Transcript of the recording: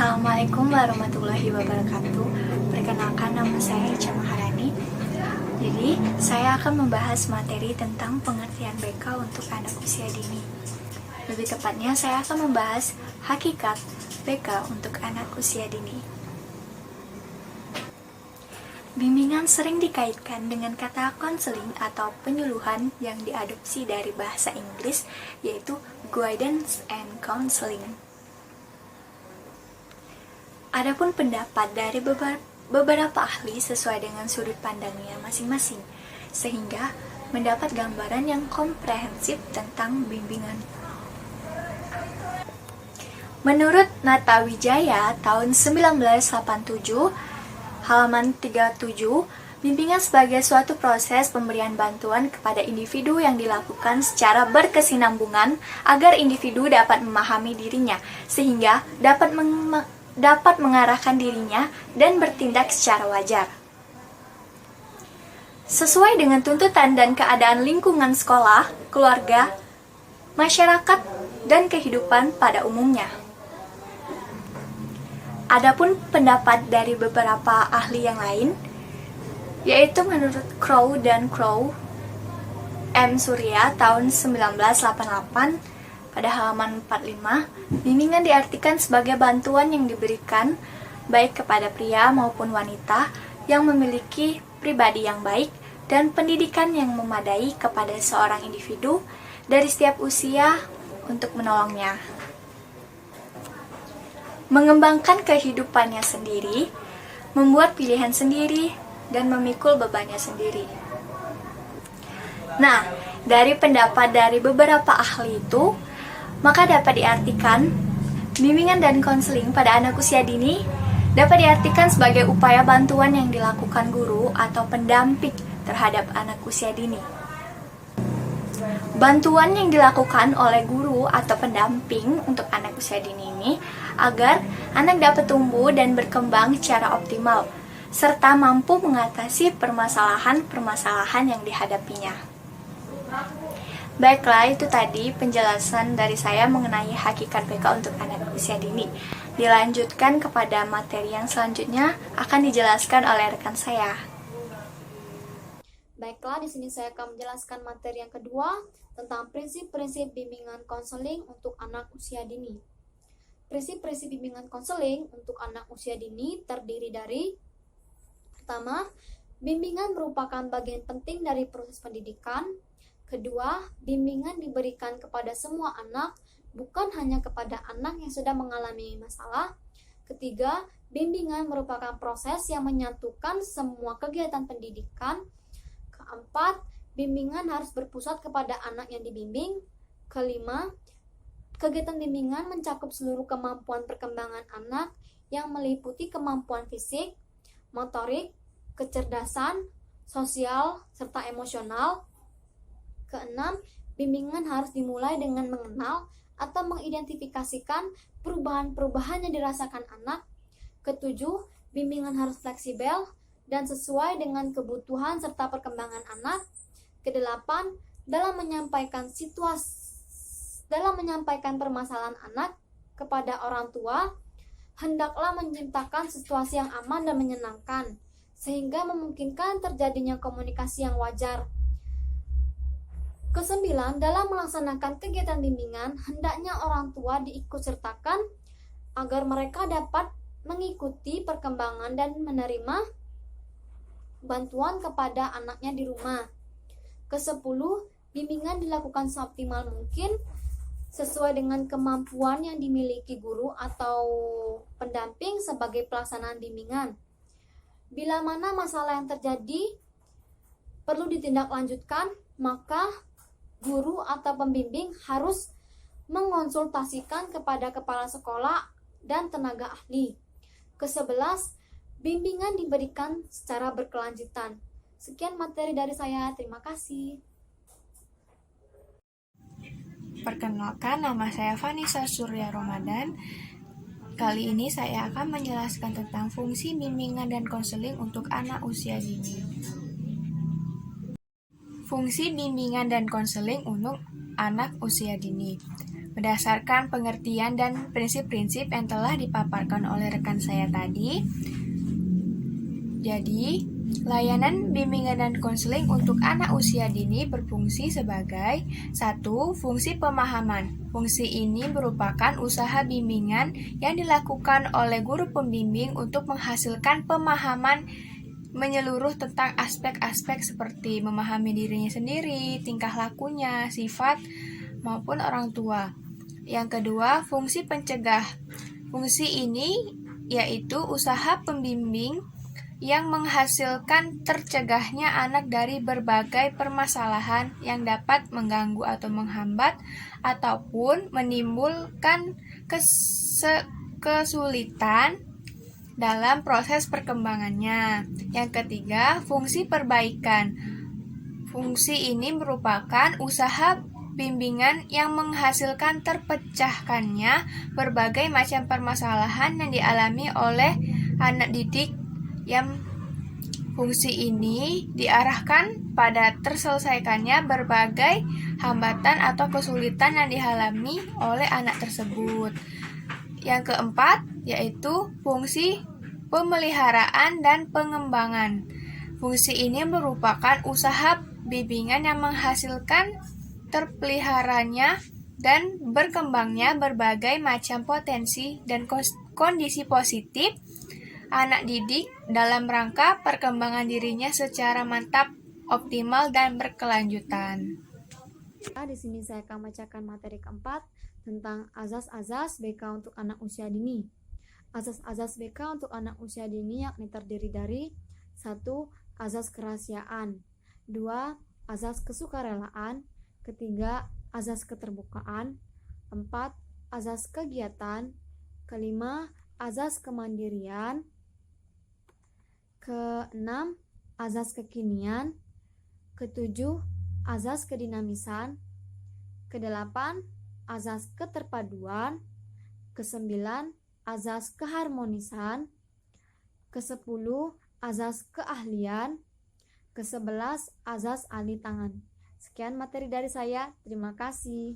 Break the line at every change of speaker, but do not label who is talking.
Assalamualaikum warahmatullahi wabarakatuh. Perkenalkan, nama saya Ica Maharani. Jadi, saya akan membahas materi tentang pengertian BK untuk anak usia dini. Lebih tepatnya, saya akan membahas hakikat BK untuk anak usia dini. Bimbingan sering dikaitkan dengan kata konseling atau penyuluhan yang diadopsi dari bahasa Inggris, yaitu guidance and counseling. Adapun pendapat dari beberapa ahli sesuai dengan sudut pandangnya masing-masing, sehingga mendapat gambaran yang komprehensif tentang bimbingan. Menurut Nata Wijaya tahun 1987, halaman 37, bimbingan sebagai suatu proses pemberian bantuan kepada individu yang dilakukan secara berkesinambungan agar individu dapat memahami dirinya, sehingga dapat mengarahkan dirinya dan bertindak secara wajar. Sesuai dengan tuntutan dan keadaan lingkungan sekolah, keluarga, masyarakat, dan kehidupan pada umumnya. Adapun pendapat dari beberapa ahli yang lain, yaitu menurut Crow dan Crow, M. Surya tahun 1988, pada halaman 45, bimbingan diartikan sebagai bantuan yang diberikan baik kepada pria maupun wanita yang memiliki pribadi yang baik dan pendidikan yang memadai kepada seorang individu dari setiap usia untuk menolongnya, mengembangkan kehidupannya sendiri, membuat pilihan sendiri, dan memikul bebannya sendiri. Nah, dari pendapat dari beberapa ahli itu, maka dapat diartikan, bimbingan dan konseling pada anak usia dini dapat diartikan sebagai upaya bantuan yang dilakukan guru atau pendamping terhadap anak usia dini. Bantuan yang dilakukan oleh guru atau pendamping untuk anak usia dini ini agar anak dapat tumbuh dan berkembang secara optimal, serta mampu mengatasi permasalahan-permasalahan yang dihadapinya. Baiklah, itu tadi penjelasan dari saya mengenai hakikat BK untuk anak usia dini. Dilanjutkan kepada materi yang selanjutnya akan dijelaskan oleh rekan saya.
Baiklah, di sini saya akan menjelaskan materi yang kedua tentang prinsip-prinsip bimbingan konseling untuk anak usia dini. Prinsip-prinsip bimbingan konseling untuk anak usia dini terdiri dari: pertama, bimbingan merupakan bagian penting dari proses pendidikan. Kedua, bimbingan diberikan kepada semua anak, bukan hanya kepada anak yang sudah mengalami masalah. Ketiga, bimbingan merupakan proses yang menyatukan semua kegiatan pendidikan. Keempat, bimbingan harus berpusat kepada anak yang dibimbing. Kelima, kegiatan bimbingan mencakup seluruh kemampuan perkembangan anak yang meliputi kemampuan fisik, motorik, kecerdasan, sosial, serta emosional. Keenam, bimbingan harus dimulai dengan mengenal atau mengidentifikasikan perubahan-perubahan yang dirasakan anak. Ketujuh, bimbingan harus fleksibel dan sesuai dengan kebutuhan serta perkembangan anak. Kedelapan, dalam menyampaikan permasalahan anak kepada orang tua, hendaklah menciptakan situasi yang aman dan menyenangkan, sehingga memungkinkan terjadinya komunikasi yang wajar. Kesembilan, dalam melaksanakan kegiatan bimbingan, hendaknya orang tua diikutsertakan agar mereka dapat mengikuti perkembangan dan menerima bantuan kepada anaknya di rumah. Kesepuluh, bimbingan dilakukan seoptimal mungkin sesuai dengan kemampuan yang dimiliki guru atau pendamping sebagai pelaksanaan bimbingan. Bila mana masalah yang terjadi perlu ditindaklanjutkan, maka guru atau pembimbing harus mengonsultasikan kepada kepala sekolah dan tenaga ahli. Ke-11, bimbingan diberikan secara berkelanjutan. Sekian materi dari saya, terima kasih.
Perkenalkan, nama saya Vanessa Surya Ramadan. Kali ini saya akan menjelaskan tentang fungsi bimbingan dan konseling untuk anak usia dini. Fungsi bimbingan dan konseling untuk anak usia dini. Berdasarkan pengertian dan prinsip-prinsip yang telah dipaparkan oleh rekan saya tadi, jadi layanan bimbingan dan konseling untuk anak usia dini berfungsi sebagai 1. Fungsi pemahaman. Fungsi ini merupakan usaha bimbingan yang dilakukan oleh guru pembimbing untuk menghasilkan pemahaman menyeluruh tentang aspek-aspek seperti memahami dirinya sendiri, tingkah lakunya, sifat, maupun orang tua. Yang kedua, fungsi pencegah. Fungsi ini yaitu usaha pembimbing yang menghasilkan tercegahnya anak dari berbagai permasalahan yang dapat mengganggu atau menghambat ataupun menimbulkan kesulitan dalam proses perkembangannya. Yang ketiga, fungsi perbaikan. Fungsi ini merupakan usaha bimbingan yang menghasilkan terpecahkannya berbagai macam permasalahan yang dialami oleh anak didik, yang fungsi ini diarahkan pada terselesaikannya berbagai hambatan atau kesulitan yang dialami oleh anak tersebut. Yang keempat, yaitu fungsi pemeliharaan dan pengembangan. Fungsi ini merupakan usaha bimbingan yang menghasilkan terpeliharanya dan berkembangnya berbagai macam potensi dan kondisi positif anak didik dalam rangka perkembangan dirinya secara mantap, optimal, dan berkelanjutan.
Di sini saya akan membacakan materi keempat tentang azas-azas BK untuk anak usia dini. Azas-azas BK untuk anak usia dini yakni terdiri dari 1. Azas kerahasiaan, 2. Azas kesukarelaan, 3. Azas keterbukaan, 4. Azas kegiatan, 5. Azas kemandirian, 6. Azas kekinian, 7. Azas kedinamisan, 8. Azas keterpaduan, 9. Azas keharmonisan, 10. Azas keahlian, 11. Azas ahli tangan. Sekian materi dari saya. Terima kasih.